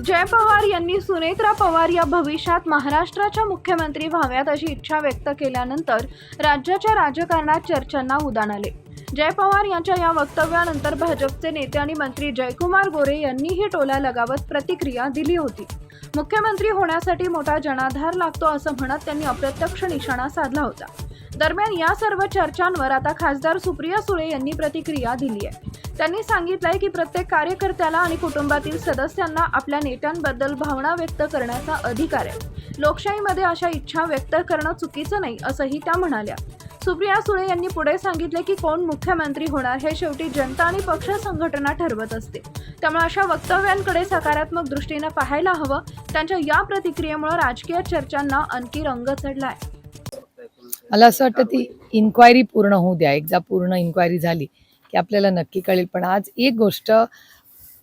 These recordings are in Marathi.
जय पवार यांनी सुनेत्रा पवार या भविष्यात महाराष्ट्राच्या मुख्यमंत्री व्हाव्यात अशी इच्छा व्यक्त केल्यानंतर राज्याच्या राजकारणात चर्चांना उधाण आले। जय पवार यांच्या या वक्तव्यानंतर भाजपचे नेते आणि मंत्री जयकुमार गोरे यांनीही टोला लगावत प्रतिक्रिया दिली होती। मुख्यमंत्री होण्यासाठी मोठा जनाधार लागतो असं म्हणत त्यांनी अप्रत्यक्ष निशाणा साधला होता। दरम्यान या सर्व चर्चांवर आता खासदार सुप्रिया सुळे यांनी प्रतिक्रिया दिली आहे। त्यांनी सांगितलंय की प्रत्येक कार्यकर्त्याला आणि कुटुंबातील सदस्यांना आपल्या नेत्यांबद्दल भावना व्यक्त करण्याचा अधिकार आहे। लोकशाहीमध्ये अशा इच्छा व्यक्त करणं चुकीचं नाही असंही त्या म्हणाल्या। सुप्रिया सुळे यांनी पुढे सांगितले की कोण मुख्यमंत्री होणार हे शेवटी जनता आणि पक्ष संघटना ठरवत असते, त्यामुळे अशा वक्तव्यांकडे सकारात्मक दृष्टीने पाहायला हवं। त्यांच्या या प्रतिक्रियेमुळे राजकीय चर्चांना आणखी रंग चढलाय। मला असं वाटतं ती इन्क्वायरी पूर्ण होऊ द्या। एकदा पूर्ण इन्क्वायरी झाली की आपल्याला नक्की कळेल। पण आज एक गोष्ट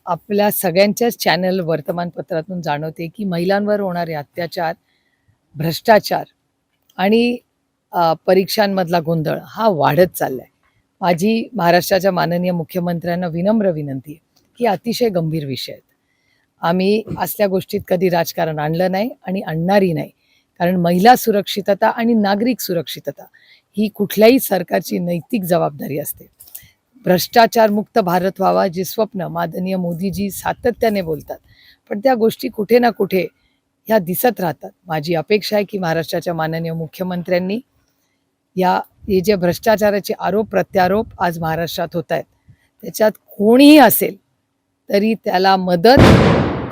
आपल्या सगळ्यांच्याच चॅनल वर्तमानपत्रातून जाणवते की महिलांवर होणारे अत्याचार, भ्रष्टाचार आणि परीक्षांमधला गोंधळ हा वाढत चाललाय। माझी महाराष्ट्राच्या माननीय मुख्यमंत्र्यांना विनम्र विनंती आहे की अतिशय गंभीर विषय आहेत। आम्ही असल्या गोष्टीत कधी राजकारण आणलं नाही आणि आणणारही नाही, कारण महिला सुरक्षितता आणि नागरिक सुरक्षितता ही कुठल्याही सरकारची नैतिक जबाबदारी असते। भ्रष्टाचार मुक्त भारत व्हावा जे स्वप्न माननीय मोदीजी सातत्याने बोलतात, पण त्या गोष्टी कुठे ना कुठे ह्या दिसत राहतात। माझी अपेक्षा आहे की महाराष्ट्राच्या माननीय मुख्यमंत्र्यांनी हे जे भ्रष्टाचाराचे आरोप प्रत्यारोप आज महाराष्ट्रात होत आहेत त्याच्यात कोणीही असेल तरी त्याला मदत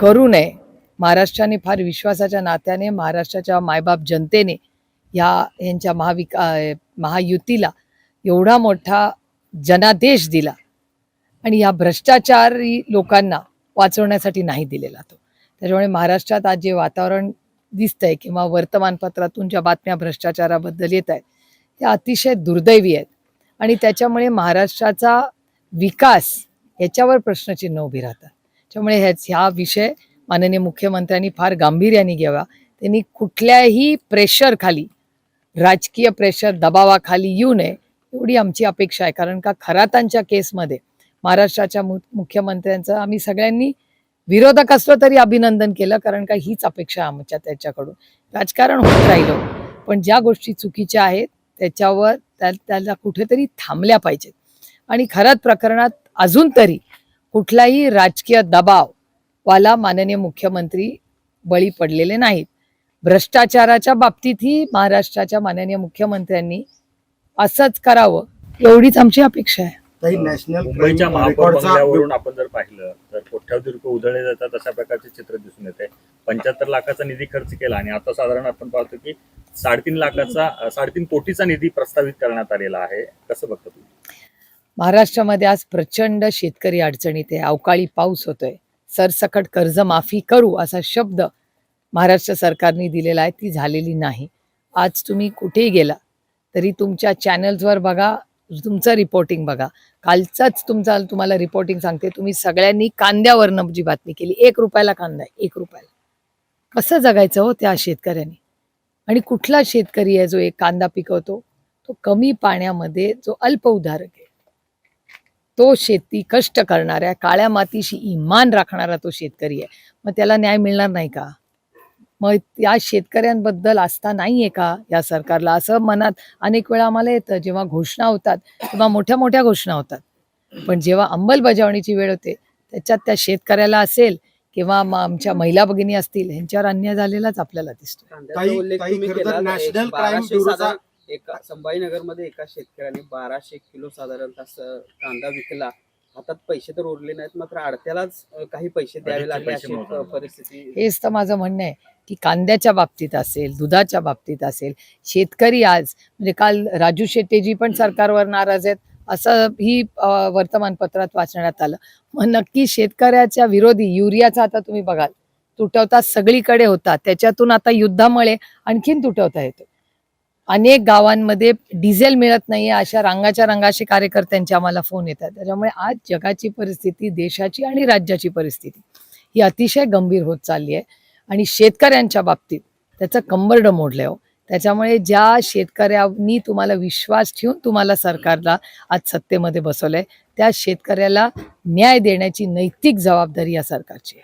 करू नये। महाराष्ट्राने फार विश्वासाच्या नात्याने महाराष्ट्राच्या मायबाप जनतेने यांच्या महायुतीला एवढा मोठा जनादेश दिला आणि या भ्रष्टाचारी लोकांना वाचवण्यासाठी नाही दिलेला तो। त्याच्यामुळे महाराष्ट्रात आज जे वातावरण दिसतंय किंवा वर्तमानपत्रातून ज्या बातम्या भ्रष्टाचाराबद्दल येत आहेत त्या अतिशय दुर्दैवी आहेत आणि त्याच्यामुळे महाराष्ट्राचा विकास याच्यावर प्रश्नचिन्ह उभी राहतात। त्यामुळे ह्या विषय माननीय मुख्यमंत्र्यांनी फार गांभीर्याने घ्यावा। त्यांनी कुठल्याही प्रेशर खाली, राजकीय प्रेशर दबावाखाली येऊ नये एवढी आमची अपेक्षा आहे। कारण का खरातांच्या केसमध्ये महाराष्ट्राच्या मुख्यमंत्र्यांचं आम्ही सगळ्यांनी विरोधक असलो तरी अभिनंदन केलं, कारण का हीच अपेक्षा आमच्या त्याच्याकडून। राजकारण होत राहिलं पण ज्या गोष्टी चुकीच्या आहेत त्याच्यावर त्याला कुठेतरी थांबल्या पाहिजेत आणि खरात प्रकरणात अजून तरी कुठलाही राजकीय दबाव वाला माननीय मुख्यमंत्री बळी पडलेले नाहीत। भ्रष्टाचाराच्या बाबतीतही महाराष्ट्राच्या माननीय मुख्यमंत्र्यांनी असंच करावं एवढीच आमची अपेक्षा आहे। मुंबईच्या महापौर बंगल्यावरून आपण जर पाहिलं तर कोट्यावधी रुपये उधळले जातात अशा प्रकारचे चित्र दिसून येते। 75 लाखाचा निधी खर्च केला आणि आता साधारण आपण पाहतो की 3.5 कोटीचा निधी प्रस्तावित करण्यात आलेला आहे। कसं बघतो तुम्ही? महाराष्ट्रामध्ये आज प्रचंड शेतकरी अडचणीत आहे। अवकाळी पाऊस होतोय, सरसकट कर्जमाफी करू असा शब्द महाराष्ट्र सरकारने दिलेला आहे, ती झालेली नाही। आज तुम्ही कुठेही गेला तरी तुमच्या चॅनल्सवर बघा, तुमचं रिपोर्टिंग बघा, कालचाच तुम्हाला रिपोर्टिंग सांगते, तुम्ही सगळ्यांनी कांद्यावरनं जी बातमी केली। 1 रुपयाला कांदा आहे, 1 रुपयाला। कसं जगायचं हो त्या शेतकऱ्यांनी? आणि कुठला शेतकरी आहे जो एक कांदा पिकवतो? तो कमी पाण्यामध्ये जो अल्प उदारक आहे, तो शेती कष्ट करणाऱ्या काळ्या मातीशी इमान राखणारा तो शेतकरी आहे। मग त्याला न्याय मिळणार नाही का? मग या शेतकऱ्यांबद्दल आस्था नाहीये का या सरकारला? असं मनात अनेक वेळा आम्हाला येतं। जेव्हा घोषणा होतात तेव्हा मोठ्या मोठ्या घोषणा होतात, पण जेव्हा अंमलबजावणीची वेळ होते त्याच्यात त्या शेतकऱ्याला असेल किंवा आमच्या महिला भगिनी असतील ह्यांच्यावर अन्याय झालेलाच आपल्याला दिसतो। संभाजीनगरमध्ये एका शेतकऱ्याने 1200 किलो साधारणतः कांदा विकला। हातात पैसे तर उरले नाहीत, मात्र आडत्यालाच काही पैसे द्यावे लागले अशी परिस्थिती। हेच तर माझं म्हणणं आहे की कांद्याच्या बाबतीत असेल, दुधाच्या बाबतीत असेल, शेतकरी आज म्हणजे काल राजू शेट्टीजी पण सरकारवर नाराज आहेत असं ही वर्तमानपत्रात वाचण्यात आलं। मग नक्की शेतकऱ्याच्या विरोधी युरियाचा आता तुम्ही बघाल तुटवता सगळीकडे होता, त्याच्यातून आता युद्धामुळे आणखीन तुटवता येतो। अनेक गावांमध्ये डिझेल मिळत नाहीये अशा रंगाच्या रंगाचे कार्यकर्त्यांचे आम्हाला फोन येतात। त्याच्यामुळे आज जगाची परिस्थिती, देशाची आणि राज्याची परिस्थिती ही अतिशय गंभीर होत चालली आहे आणि शेतकऱ्यांच्या बाबतीत त्याचं कंबरडं मोडलंय हो। त्याच्यामुळे ज्या शेतकऱ्यांनी तुम्हाला विश्वास ठेवून तुम्हाला सरकारला आज सत्तेमध्ये बसवलंय त्या शेतकऱ्याला न्याय देण्याची नैतिक जबाबदारी या सरकारची आहे।